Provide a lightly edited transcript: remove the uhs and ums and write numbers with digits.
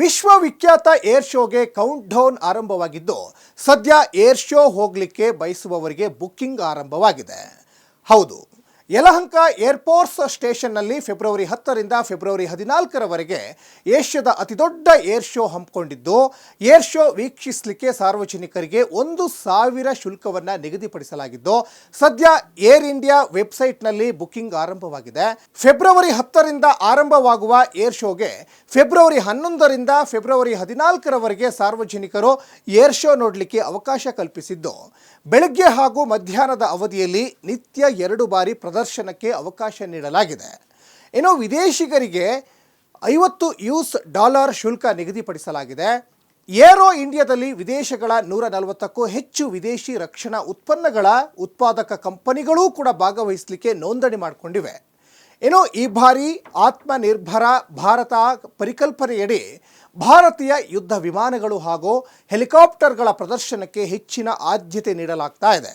ವಿಶ್ವವಿಖ್ಯಾತ air ಶೋಗೆ count down ಆರಂಭವಾಗಿದ್ದು ಸದ್ಯ ಏರ್ ಶೋ ಹೋಗಲಿಕ್ಕೆ ಬಯಸುವವರಿಗೆ ಬುಕ್ಕಿಂಗ್ ಆರಂಭವಾಗಿದೆ. ಹೌದು, ಯಲಹಂಕ ಏರ್ಫೋರ್ಸ್ ಸ್ಟೇಷನ್ನಲ್ಲಿ ಫೆಬ್ರವರಿ 10ರಿಂದ ಫೆಬ್ರವರಿ 14ರವರೆಗೆ ಏಷ್ಯಾದ ಅತಿದೊಡ್ಡ ಏರ್ ಶೋ ಹಮ್ಮಿಕೊಂಡಿದ್ದು, ಏರ್ ಶೋ ವೀಕ್ಷಿಸಲಿಕ್ಕೆ ಸಾರ್ವಜನಿಕರಿಗೆ 1,000 ಶುಲ್ಕವನ್ನು ನಿಗದಿಪಡಿಸಲಾಗಿದ್ದು, ಸದ್ಯ ಏರ್ ಇಂಡಿಯಾ ವೆಬ್ಸೈಟ್ನಲ್ಲಿ ಬುಕ್ಕಿಂಗ್ ಆರಂಭವಾಗಿದೆ. ಫೆಬ್ರವರಿ 10ರಿಂದ ಆರಂಭವಾಗುವ ಏರ್ ಶೋಗೆ ಫೆಬ್ರವರಿ 11ರಿಂದ ಫೆಬ್ರವರಿ 14ರವರೆಗೆ ಸಾರ್ವಜನಿಕರು ಏರ್ ಶೋ ನೋಡಲಿಕ್ಕೆ ಅವಕಾಶ ಕಲ್ಪಿಸಿದ್ದು, ಬೆಳಗ್ಗೆ ಹಾಗೂ ಮಧ್ಯಾಹ್ನದ ಅವಧಿಯಲ್ಲಿ ನಿತ್ಯ 2 ಬಾರಿ ಪ್ರದರ್ಶನಕ್ಕೆ ಅವಕಾಶ ನೀಡಲಾಗಿದೆ. ಇನ್ನು ವಿದೇಶಿಗರಿಗೆ $50 ಶುಲ್ಕ ನಿಗದಿಪಡಿಸಲಾಗಿದೆ. ಏರೋ ಇಂಡಿಯಾದಲ್ಲಿ ವಿದೇಶಗಳ 140ಕ್ಕೂ ಹೆಚ್ಚು ವಿದೇಶಿ ರಕ್ಷಣಾ ಉತ್ಪನ್ನಗಳ ಉತ್ಪಾದಕ ಕಂಪನಿಗಳೂ ಕೂಡ ಭಾಗವಹಿಸಲಿಕ್ಕೆ ನೋಂದಣಿ ಮಾಡಿಕೊಂಡಿವೆ. ಇನ್ನು ಈ ಬಾರಿ ಆತ್ಮನಿರ್ಭರ ಭಾರತ ಪರಿಕಲ್ಪನೆಯಡಿ ಭಾರತೀಯ ಯುದ್ಧ ವಿಮಾನಗಳು ಹಾಗೂ ಹೆಲಿಕಾಪ್ಟರ್ಗಳ ಪ್ರದರ್ಶನಕ್ಕೆ ಹೆಚ್ಚಿನ ಆದ್ಯತೆ ನೀಡಲಾಗ್ತಾ ಇದೆ.